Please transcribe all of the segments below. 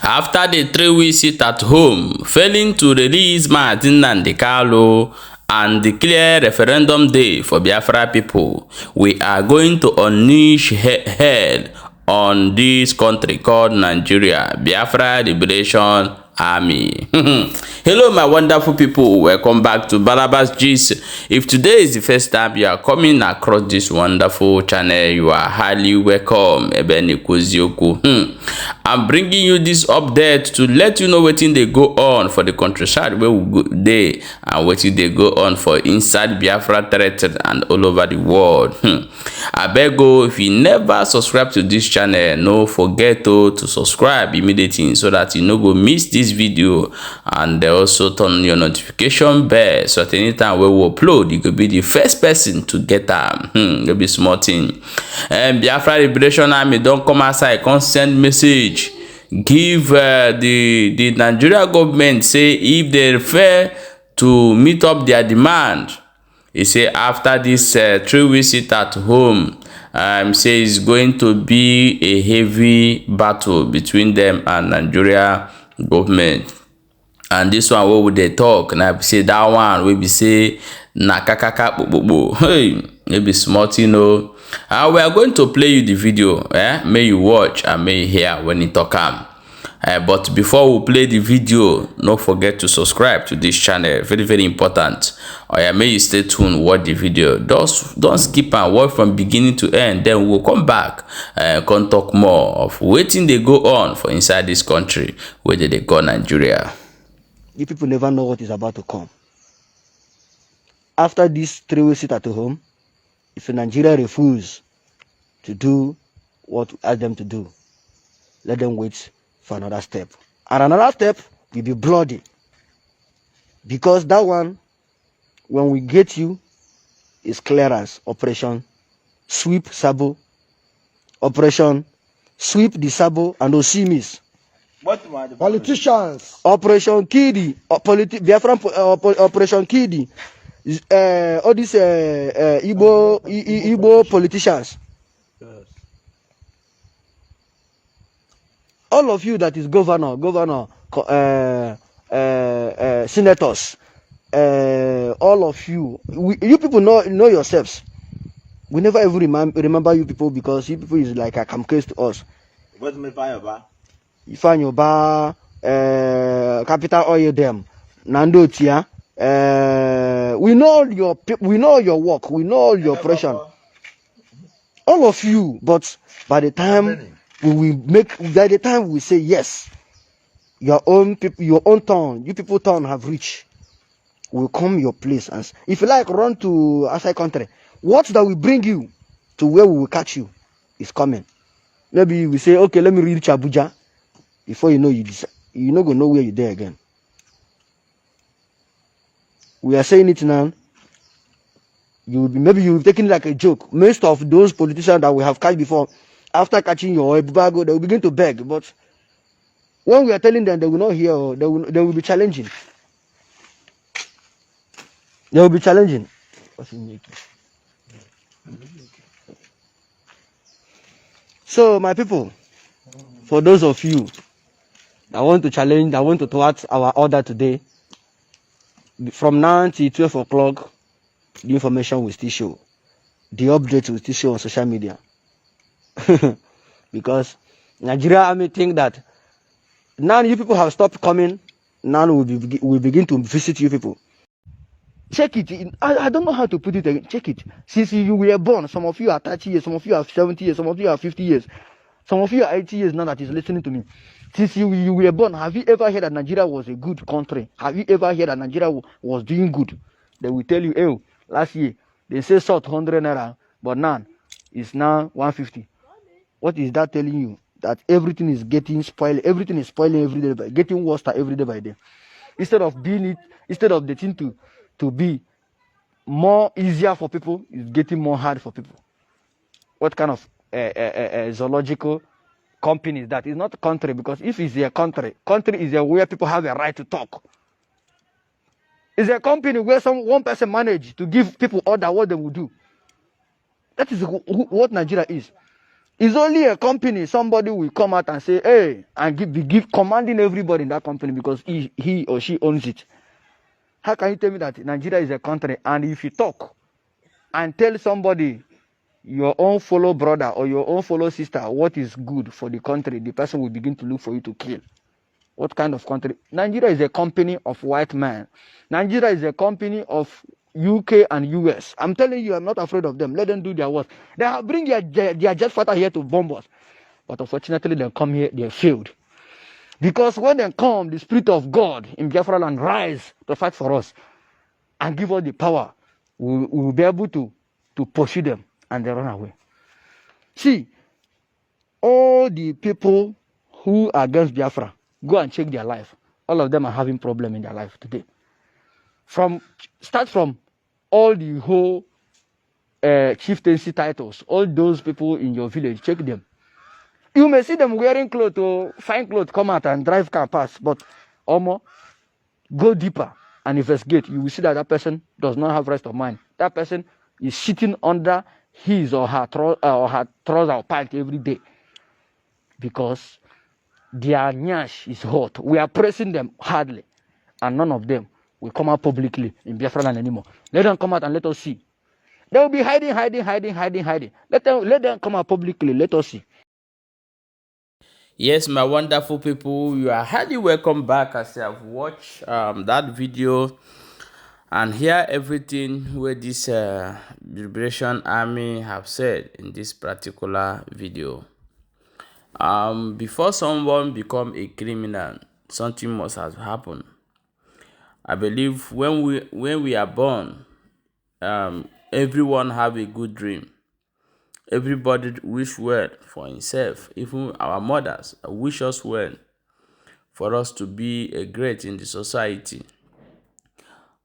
After the 3-week sit at home, failing to release Martin Nandekalo and declare referendum day for Biafra people, we are going to unleash hell on this country called Nigeria, Biafra Liberation Army. Hello my wonderful people, welcome back to Børders Gist. If today is the first time you are coming across this wonderful channel, you are highly welcome. I'm bringing you this update to let you know wetin dey go on for the countryside where we go dey and wetin dey go on for inside Biafra territory and all over the world. Abeg o, if you never subscribe to this channel, no forget to subscribe immediately so that you no go miss this video, and also turn on your notification bell so that anytime we will upload you could be the first person to get am. No be small thing. Biafra Liberation Army don come outside come send message give the Nigeria government, say if they refer to meet up their demand. He say after this 3-week sit at home, say it's going to be a heavy battle between them and Nigeria government. And this one, what would they talk? Now say that one will be say na kakaka bobo. Hey, maybe smart, you know. We are going to play you the video. May you watch and may you hear when it talk am. But before we play the video, don't forget to subscribe to this channel. Very, very important. May you stay tuned, watch the video. Don't skip and watch from beginning to end. Then we'll come back and come talk more of waiting they go on for inside this country where they go Nigeria. You people never know what is about to come. After this 3-week sit at home, if Nigeria refuse to do what we ask them to do, let them wait for another step. And another step will be bloody. Because that one, when we get you, is clearance. Operation Sweep Sabo. Operation Sweep the Sabo and Osimis. Politicians. Operation Kidi. Biafra Operation Kidi. All these Igbo politicians. Yes. All of you that is governor, senators, all of you, you people know yourselves. We never ever remember you people because you people is like a case to us. What's me Ifan Yoba, Capital Oil them, Nando Tia. We know your work, we know your operation. All of you, but by the time we say yes, your own people, your own turn, you people turn have reached, will come your place. And if you like run to outside country, what that will bring you to where we will catch you is coming. Maybe we say, okay, let me reach Abuja. Before you know, you're not gonna know where you're there again. We are saying it now. Maybe you've taken it like a joke. Most of those politicians that we have catch before, after catching your Ebubago, they will begin to beg. But when we are telling them, they will not hear. They will be challenging. They will be challenging. So, my people, for those of you that want to challenge, that want to thwart our order today, from now till 12 o'clock, the information will still show. The updates will still show on social media. Because Nigeria Army think that now you people have stopped coming, now we'll begin to visit you people. Check it. I don't know how to put it again. Check it. Since you were born, some of you are 30 years, some of you are 70 years, some of you are 50 years, some of you are 80 years now that is listening to me. Since you were born, have you ever heard that Nigeria was a good country? Have you ever heard that Nigeria was doing good? They will tell you, hey, last year they say salt 100 naira, but now it's now 150. What is that telling you? That everything is getting spoiled, everything is spoiling every day, getting worse every day by day. Instead of the thing to be more easier for people, it's getting more hard for people. What kind of zoological company is that? It's not a country, because if it's a country is where people have a right to talk. It's a company where one person managed to give people order what they will do. That is what Nigeria is. It's only a company, somebody will come out and say, hey, and give commanding everybody in that company because he or she owns it. How can you tell me that Nigeria is a country, and if you talk and tell somebody, your own fellow brother or your own fellow sister, what is good for the country, the person will begin to look for you to kill? What kind of country? Nigeria is a company of white men. Nigeria is a company of UK and US. I'm telling you, I'm not afraid of them. Let them do their work. They have bring their jet fighter here to bomb us. But unfortunately, they come here, they failed. Because when they come, the Spirit of God in Biafra land rise to fight for us and give us the power. We will be able to pursue them and they run away. See, all the people who are against Biafra, go and check their life. All of them are having problem in their life today. Start from all the whole chieftaincy titles, all those people in your village, check them. You may see them wearing clothes or fine clothes, come out and drive car past, but Omo, go deeper and investigate. You will see that that person does not have rest of mind. That person is sitting under his or her trouser or pant every day because their nyash is hot. We are pressing them hardly, and none of them will come out publicly in Biafra land anymore. Let them come out and let us see. They will be hiding. Let them come out publicly. Let us see. Yes, my wonderful people, you are highly welcome back as you have watched that video and hear everything where this Liberation Army have said in this particular video. Before someone become a criminal, something must have happened. I believe when we are born, everyone have a good dream. Everybody wish well for himself. Even our mothers wish us well for us to be a great in the society.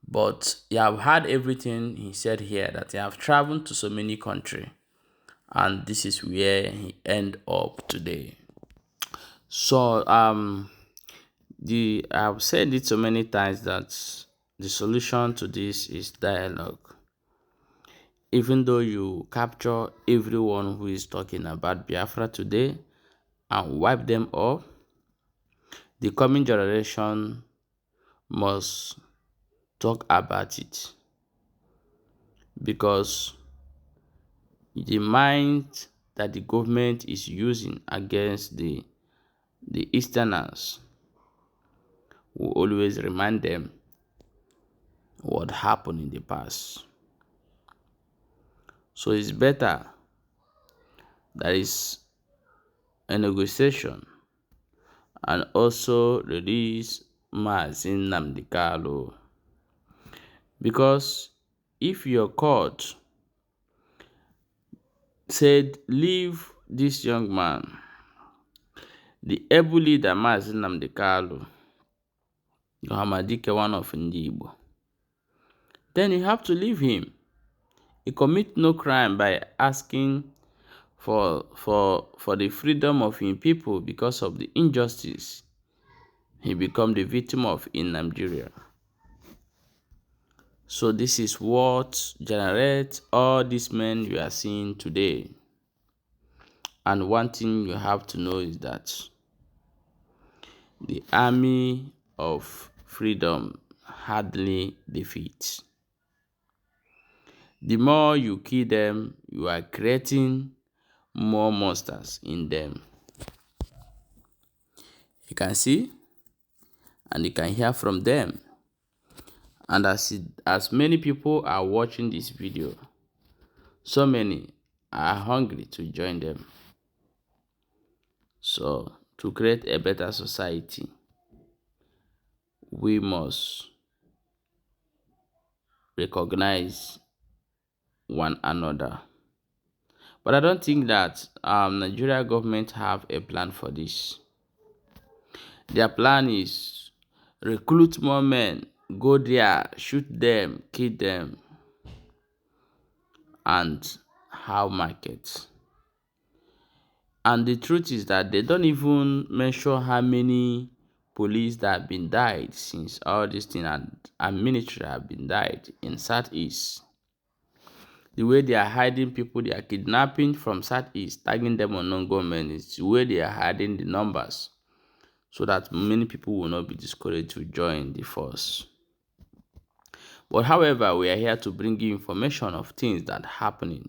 But you have heard everything he said here, that he have traveled to so many countries, and this is where he end up today. So I've said it so many times that the solution to this is dialogue. Even though you capture everyone who is talking about Biafra today and wipe them off, the coming generation must talk about it, because the mind that the government is using against the Easterners will always remind them what happened in the past. So it's better there is a negotiation and also release Mazin Nnamdi Kanu, because if your court said leave this young man, the able leader Mazin Nnamdi Kanu, Yohamadike, one of ndị Igbo, then you have to leave him. He commit no crime by asking for the freedom of his people because of the injustice he become the victim of in Nigeria. So this is what generates all these men you are seeing today. And one thing you have to know is that the army of freedom hardly defeats. The more you kill them, you are creating more monsters in them. You can see and you can hear from them. And as many people are watching this video, so many are hungry to join them. So to create a better society, we must recognize one another. But I don't think that Nigeria government have a plan for this. Their plan is recruit more men, go there, shoot them, kill them, and have markets. And the truth is that they don't even mention how many police that have been died since all this thing and military have been died in Southeast. The way they are hiding people they are kidnapping from Southeast, tagging them on non-government, is the way they are hiding the numbers so that many people will not be discouraged to join the force. But however, we are here to bring you information of things that are happening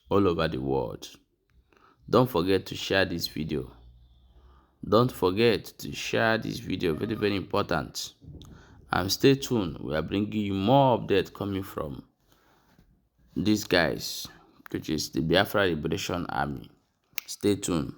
all over the world. Don't forget to share this video. Don't forget to share this video, very, very important. And stay tuned. We are bringing you more updates coming from these guys, which is the Biafra Liberation Army. Stay tuned.